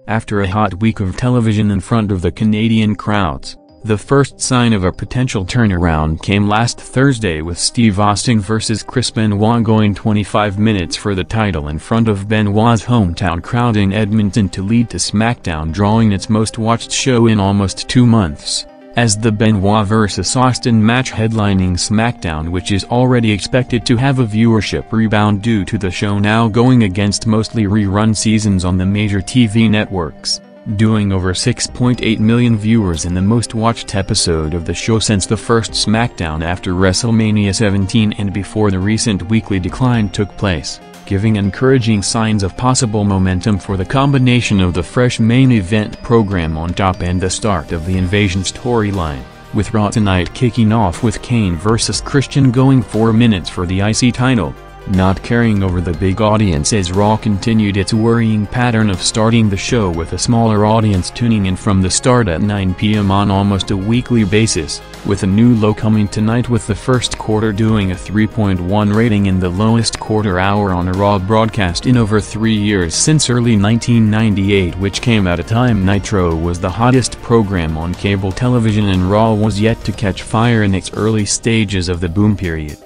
After a hot week of television in front of the Canadian crowds, the first sign of a potential turnaround came last Thursday with Steve Austin vs Chris Benoit going 25 minutes for the title in front of Benoit's hometown crowd in Edmonton to lead to SmackDown drawing its most-watched show in almost 2 months, as the Benoit vs Austin match headlining SmackDown, which is already expected to have a viewership rebound due to the show now going against mostly rerun seasons on the major TV networks, doing over 6.8 million viewers in the most-watched episode of the show since the first SmackDown after WrestleMania 17 and before the recent weekly decline took place, giving encouraging signs of possible momentum for the combination of the fresh main event program on top and the start of the Invasion storyline, with Raw tonight kicking off with Kane vs Christian going 4 minutes for the IC title, not carrying over the big audience as Raw continued its worrying pattern of starting the show with a smaller audience tuning in from the start at 9 p.m. on almost a weekly basis, with a new low coming tonight with the first quarter doing a 3.1 rating in the lowest quarter hour on a Raw broadcast in over 3 years since early 1998, which came at a time Nitro was the hottest program on cable television and Raw was yet to catch fire in its early stages of the boom period.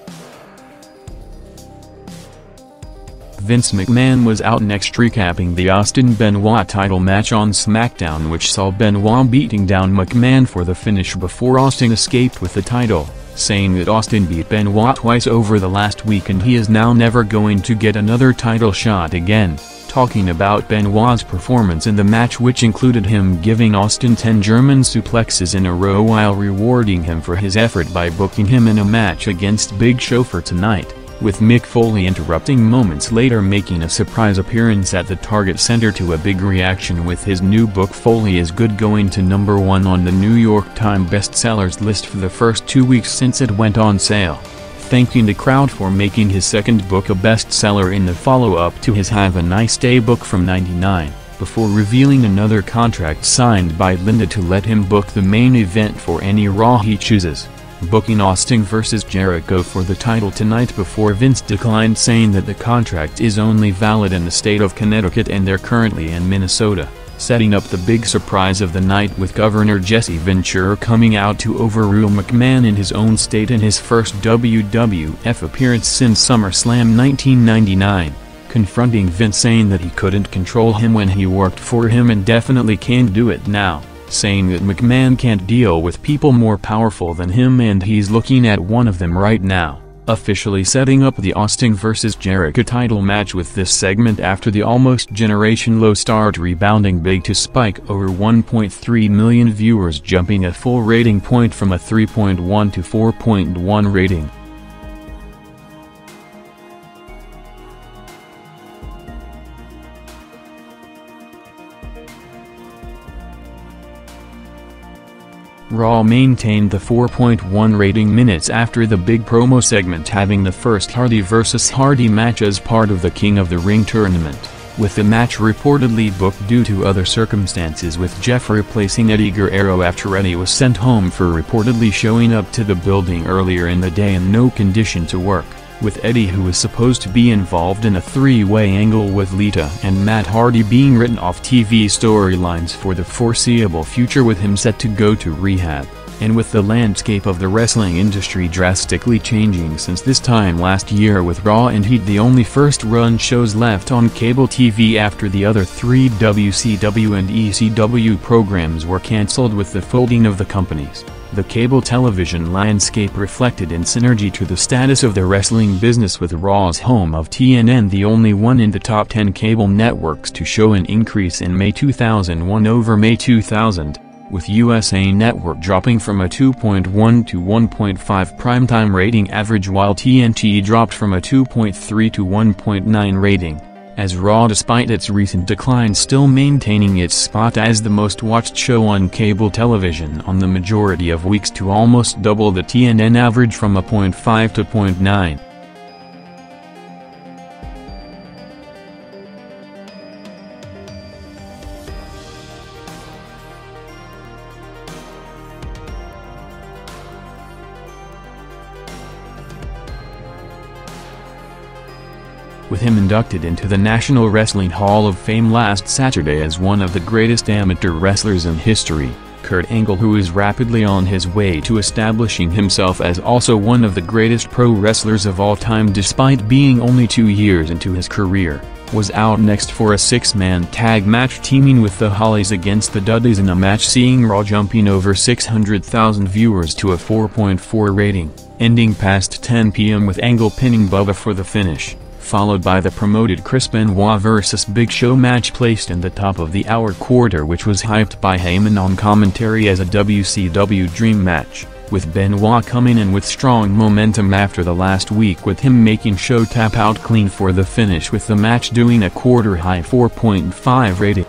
Vince McMahon was out next recapping the Austin-Benoit title match on SmackDown, which saw Benoit beating down McMahon for the finish before Austin escaped with the title, saying that Austin beat Benoit twice over the last week and he is now never going to get another title shot again, talking about Benoit's performance in the match, which included him giving Austin 10 German suplexes in a row while rewarding him for his effort by booking him in a match against Big Show for tonight, with Mick Foley interrupting moments later, making a surprise appearance at the Target Center to a big reaction with his new book Foley is Good going to #1 on the New York Times bestsellers list for the first 2 weeks since it went on sale, thanking the crowd for making his second book a bestseller in the follow-up to his Have a Nice Day book from '99, before revealing another contract signed by Linda to let him book the main event for any Raw he chooses, booking Austin vs Jericho for the title tonight before Vince declined, saying that the contract is only valid in the state of Connecticut and they're currently in Minnesota, setting up the big surprise of the night with Governor Jesse Ventura coming out to overrule McMahon in his own state in his first WWF appearance since SummerSlam 1999, confronting Vince, saying that he couldn't control him when he worked for him and definitely can't do it now, saying that McMahon can't deal with people more powerful than him and he's looking at one of them right now, officially setting up the Austin vs Jericho title match with this segment after the almost generation-low start rebounding big to spike over 1.3 million viewers, jumping a full rating point from a 3.1 to 4.1 rating. Raw maintained the 4.1 rating minutes after the big promo segment, having the first Hardy vs Hardy match as part of the King of the Ring tournament, with the match reportedly booked due to other circumstances, with Jeff replacing Eddie Guerrero after Eddie was sent home for reportedly showing up to the building earlier in the day in no condition to work, with Eddie, who was supposed to be involved in a three-way angle with Lita and Matt Hardy, being written off TV storylines for the foreseeable future, with him set to go to rehab, and with the landscape of the wrestling industry drastically changing since this time last year, with Raw and Heat the only first-run shows left on cable TV after the other three WCW and ECW programs were cancelled with the folding of the companies. The cable television landscape reflected in synergy to the status of the wrestling business, with Raw's home of TNN the only one in the top 10 cable networks to show an increase in May 2001 over May 2000, with USA Network dropping from a 2.1 to 1.5 primetime rating average while TNT dropped from a 2.3 to 1.9 rating, as Raw, despite its recent decline, still maintaining its spot as the most watched show on cable television on the majority of weeks, to almost double the TNN average from a 0.5 to 0.9. with him inducted into the National Wrestling Hall of Fame last Saturday as one of the greatest amateur wrestlers in history. Kurt Angle, who is rapidly on his way to establishing himself as also one of the greatest pro wrestlers of all time despite being only 2 years into his career, was out next for a 6-man tag match teaming with the Hollies against the Dudleys in a match seeing Raw jumping over 600,000 viewers to a 4.4 rating, ending past 10 p.m. with Angle pinning Bubba for the finish, followed by the promoted Chris Benoit vs Big Show match placed in the top of the hour quarter, which was hyped by Heyman on commentary as a WCW Dream match, with Benoit coming in with strong momentum after the last week, with him making Show tap out clean for the finish, with the match doing a quarter-high 4.5 rating.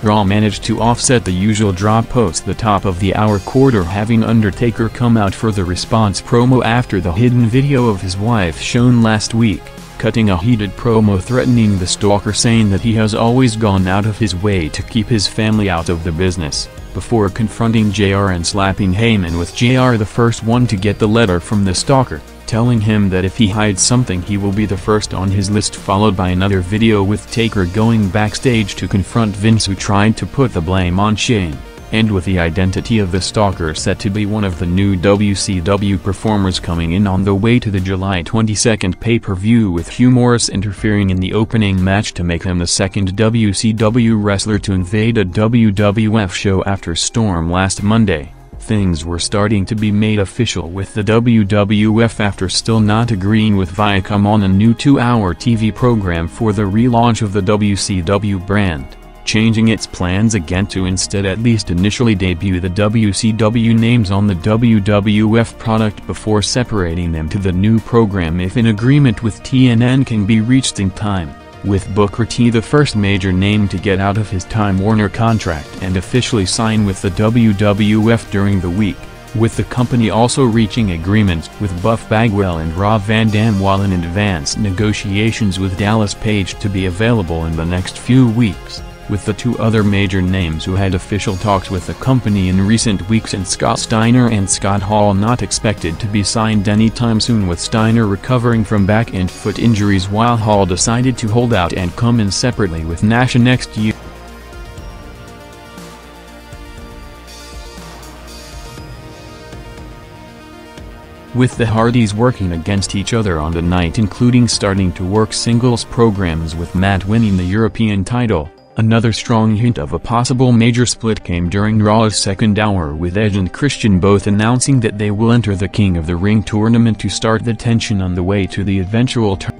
Raw managed to offset the usual draw post the top of the hour quarter, having Undertaker come out for the response promo after the hidden video of his wife shown last week, cutting a heated promo threatening the stalker, saying that he has always gone out of his way to keep his family out of the business, before confronting JR and slapping Heyman, with JR the first one to get the letter from the stalker, telling him that if he hides something he will be the first on his list, followed by another video with Taker going backstage to confront Vince, who tried to put the blame on Shane, and with the identity of the stalker set to be one of the new WCW performers coming in on the way to the July 22nd pay-per-view, with Hugh Morrus interfering in the opening match to make him the second WCW wrestler to invade a WWF show after Storm last Monday. Things were starting to be made official with the WWF after still not agreeing with Viacom on a new 2-hour TV program for the relaunch of the WCW brand, changing its plans again to instead at least initially debut the WCW names on the WWF product before separating them to the new program if an agreement with TNN can be reached in time, with Booker T the first major name to get out of his Time Warner contract and officially sign with the WWF during the week, with the company also reaching agreements with Buff Bagwell and Rob Van Dam while in advanced negotiations with Dallas Page to be available in the next few weeks, with the 2 other major names who had official talks with the company in recent weeks and Scott Steiner and Scott Hall not expected to be signed anytime soon, with Steiner recovering from back and foot injuries while Hall decided to hold out and come in separately with Nash next year. With the Hardys working against each other on the night, including starting to work singles programs with Matt winning the European title, another strong hint of a possible major split came during Raw's second hour, with Edge and Christian both announcing that they will enter the King of the Ring tournament to start the tension on the way to the eventual tournament.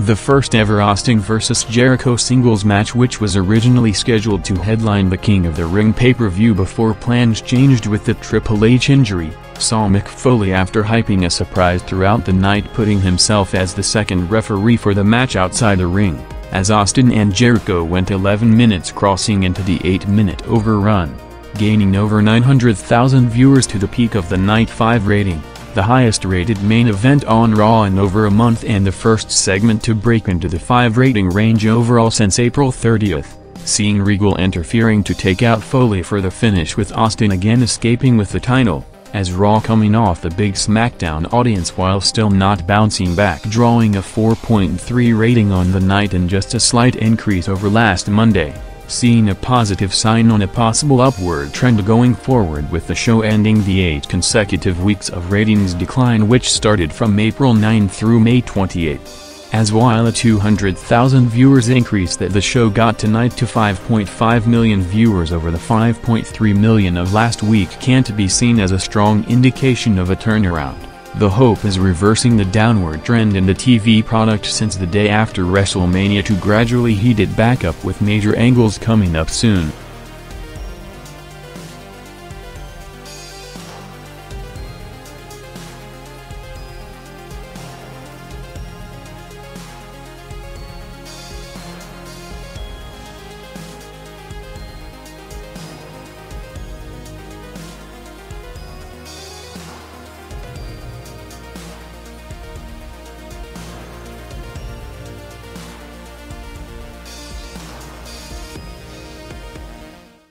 The first ever Austin vs Jericho singles match, which was originally scheduled to headline the King of the Ring pay-per-view before plans changed with the Triple H injury, saw Mick Foley, after hyping a surprise throughout the night, putting himself as the second referee for the match outside the ring, as Austin and Jericho went 11 minutes, crossing into the 8-minute overrun, gaining over 900,000 viewers to the peak of the night 5 rating, the highest-rated main event on Raw in over a month and the first segment to break into the 5 rating range overall since April 30th, seeing Regal interfering to take out Foley for the finish, with Austin again escaping with the title, as Raw coming off the big SmackDown audience while still not bouncing back, drawing a 4.3 rating on the night and just a slight increase over last Monday, seeing a positive sign on a possible upward trend going forward, with the show ending the 8 consecutive weeks of ratings decline which started from April 9 through May 28. as while a 200,000 viewers increase that the show got tonight to 5.5 million viewers over the 5.3 million of last week can't be seen as a strong indication of a turnaround. The hope is reversing the downward trend in the TV product since the day after WrestleMania to gradually heat it back up with major angles coming up soon.